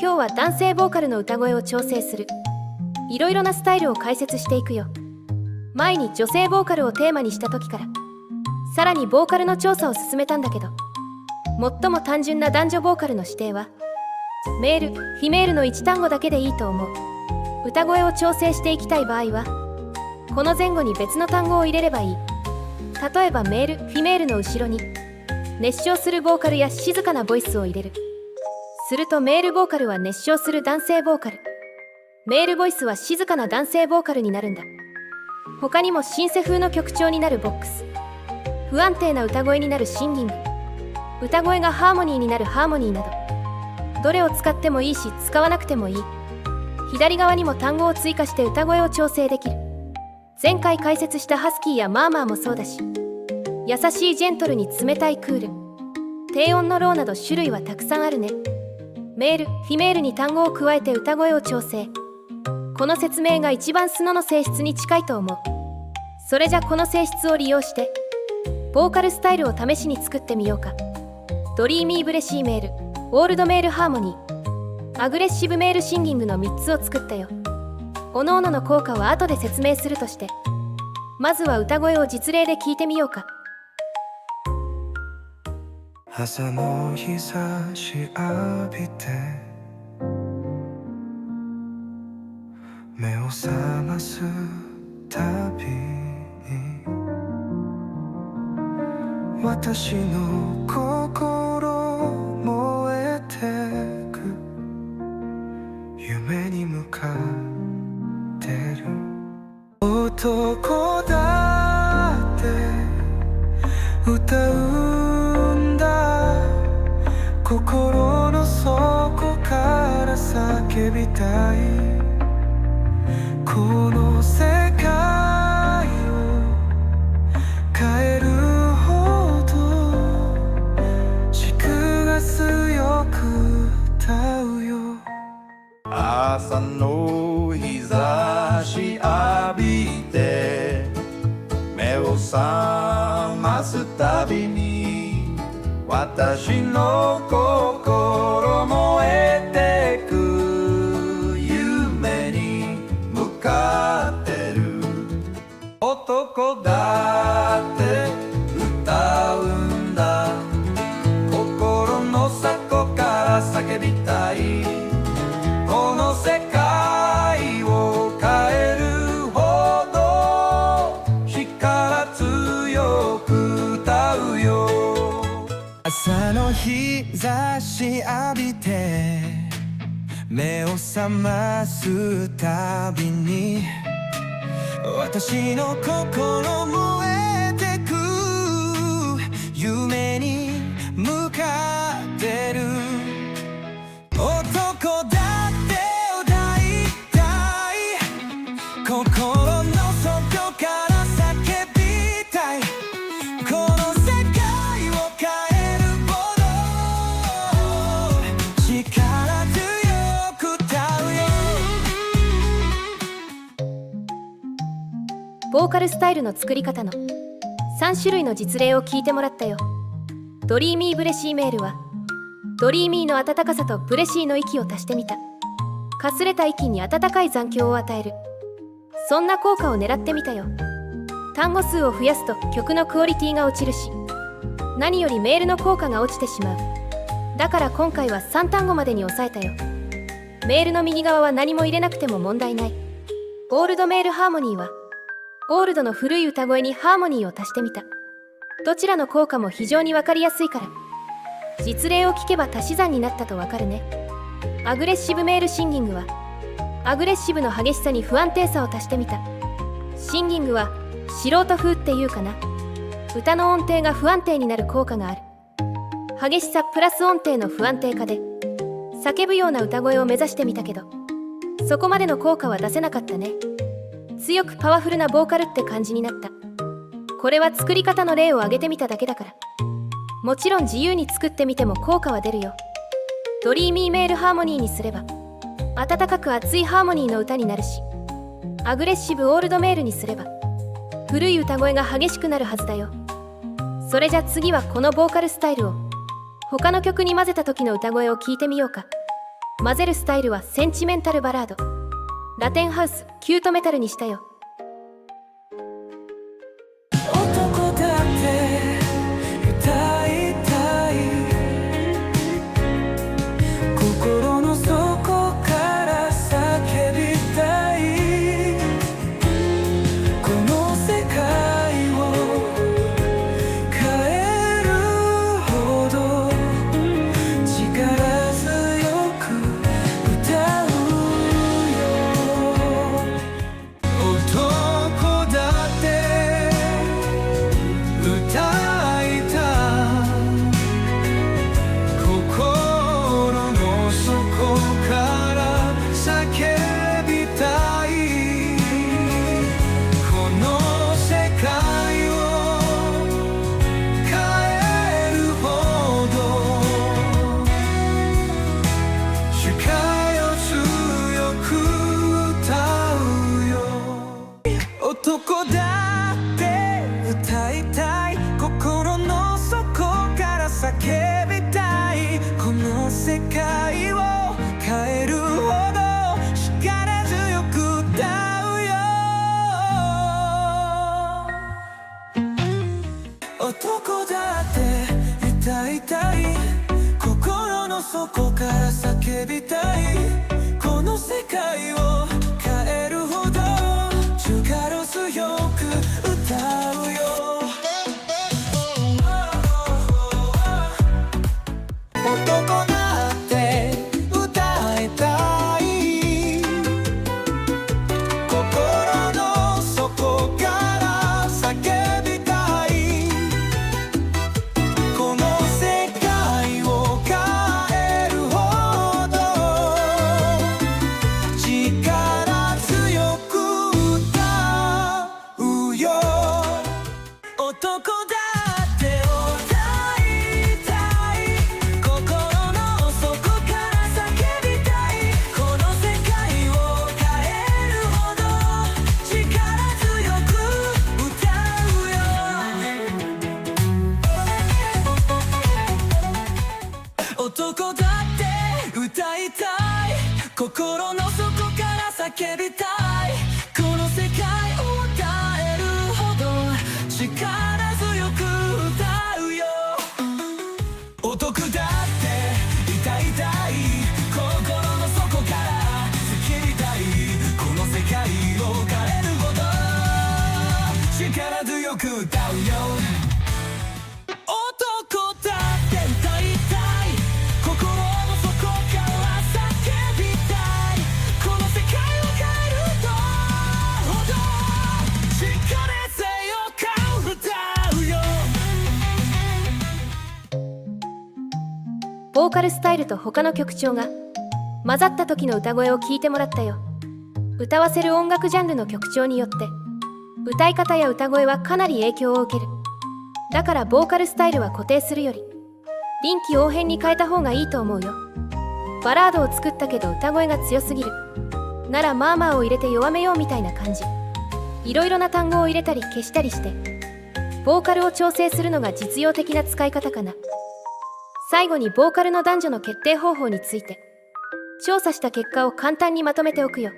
今日は男性ボーカルの歌声を調整するいろいろなスタイルを解説していくよ。前に女性ボーカルをテーマにした時からさらにボーカルの調査を進めたんだけど、最も単純な男女ボーカルの指定はメール、フィメールの1単語だけでいいと思う。歌声を調整していきたい場合はこの前後に別の単語を入れればいい。例えばメール、フィメールの後ろに熱唱するボーカルや静かなボイスを入れる。するとメールボーカルは熱唱する男性ボーカル、メールボイスは静かな男性ボーカルになるんだ。他にもシンセ風の曲調になるボックス、不安定な歌声になるシンギング、歌声がハーモニーになるハーモニーなど、どれを使ってもいいし使わなくてもいい。左側にも単語を追加して歌声を調整できる。前回解説したハスキーやマーマーもそうだし、優しいジェントルに冷たいクール、低音のローなど種類はたくさんあるね。メール、フィメールに単語を加えて歌声を調整。この説明が一番スノの性質に近いと思う。それじゃこの性質を利用してボーカルスタイルを試しに作ってみようか。ドリーミーブレシーメール、オールドメールハーモニー、アグレッシブメールシンギングの3つを作ったよ。おのおのの効果は後で説明するとして、まずは歌声を実例で聞いてみようか。朝の日差し浴びて目を覚ますたびに私の心燃えてく、夢に向かってる。男だって歌うんだ、心の底から叫びたい。この世界を変えるほど軸が強く歌うよ。朝の日差し浴びて目を覚ますたびに私の心燃えてく、夢に向かってる。男だって歌うんだ、心の底から叫びたい。この世界を変えるほど力強く歌うよ。朝の日差し浴びて目を覚ますたびに私の心燃えてく、夢に向かってる。男だって歌いたい、心の底から叫びたい。この世界を変えるほど力強く歌うよ。ボーカルスタイルの作り方の3種類の実例を聞いてもらったよ。ドリーミーブレシーメールはドリーミーの温かさとブレシーの息を足してみた。かすれた息に温かい残響を与える、そんな効果を狙ってみたよ。単語数を増やすと曲のクオリティが落ちるし、何よりメールの効果が落ちてしまう。だから今回は3単語までに抑えたよ。メールの右側は何も入れなくても問題ない。オールドメールハーモニーはオールドの古い歌声にハーモニーを足してみた。どちらの効果も非常に分かりやすいから実例を聞けば足し算になったとわかるね。アグレッシブメールシンギングはアグレッシブの激しさに不安定さを足してみた。シンギングは素人風っていうかな、歌の音程が不安定になる効果がある。激しさプラス音程の不安定化で叫ぶような歌声を目指してみたけど、そこまでの効果は出せなかったね。強くパワフルなボーカルって感じになった。これは作り方の例を挙げてみただけだから、もちろん自由に作ってみても効果は出るよ。ドリーミーメールハーモニーにすれば温かく熱いハーモニーの歌になるし、アグレッシブオールドメールにすれば古い歌声が激しくなるはずだよ。それじゃ次はこのボーカルスタイルを他の曲に混ぜた時の歌声を聞いてみようか。混ぜるスタイルはセンチメンタルバラード、ラテンハウス、キュートメタルにしたよ。男だって歌いたい、心の底から叫びたい、この世界を変えるほど力強く歌うよ。男だって歌いたい、心の底から叫びたい、この世界を変えるほど世界を強く歌うよ。男だって歌いたい、心の底から叫びたい、この世界を変えるほど力強く歌うよ。男だって歌いたい、心の底から叫びたい、この世界を変えるほど力強く歌うよ。男だって歌いたい、心の底から叫びたい、この世界を変えるほど力強く歌うよ。男だって歌いたい、心の底から叫びたい、この世界を変えるほど力強く歌うよ。男だって歌いたい、心の底から叫びたい、この世界を変えるほど力強く歌うよ。男だって歌いたい、心の底から叫びたい、この世界を変えるほど力強く歌うよ。男だって歌いたい、心の底から叫びたい、この世界を変えるほど力強く歌うよ。ボーカルスタイルと他の曲調が混ざった時の歌声を聞いてもらったよ。歌わせる音楽ジャンルの曲調によって歌い方や歌声はかなり影響を受ける。だからボーカルスタイルは固定するより臨機応変に変えた方がいいと思うよ。バラードを作ったけど歌声が強すぎるならマーマーを入れて弱めようみたいな感じ。いろいろな単語を入れたり消したりしてボーカルを調整するのが実用的な使い方かな。最後にボーカルの男女の決定方法について調査した結果を簡単にまとめておくよ。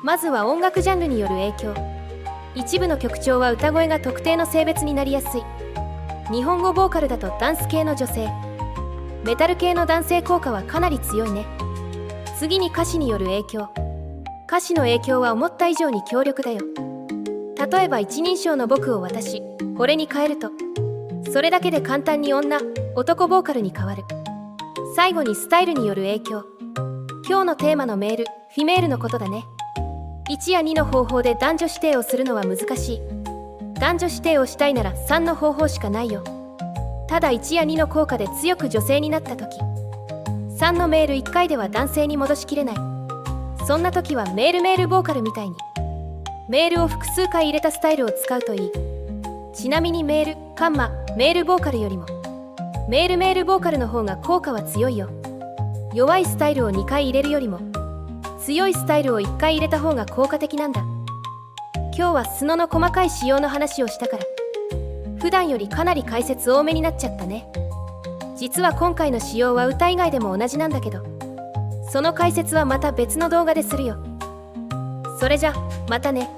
まずは音楽ジャンルによる影響。一部の曲調は歌声が特定の性別になりやすい。日本語ボーカルだとダンス系の女性、メタル系の男性効果はかなり強いね。次に歌詞による影響。歌詞の影響は思った以上に強力だよ。例えば一人称の僕を私、これに変えるとそれだけで簡単に女、男ボーカルに変わる。最後にスタイルによる影響。今日のテーマのメール、フィメールのことだね。1や2の方法で男女指定をするのは難しい。男女指定をしたいなら3の方法しかないよ。ただ1や2の効果で強く女性になった時、3のメール1回では男性に戻しきれない。そんな時はメールボーカルみたいにメールを複数回入れたスタイルを使うといい。ちなみにメール、メールボーカルよりもメールボーカルの方が効果は強いよ。弱いスタイルを2回入れるよりも強いスタイルを1回入れた方が効果的なんだ。今日はスノの細かい仕様の話をしたから普段よりかなり解説多めになっちゃったね。実は今回の仕様は歌以外でも同じなんだけど、その解説はまた別の動画でするよ。それじゃまたね。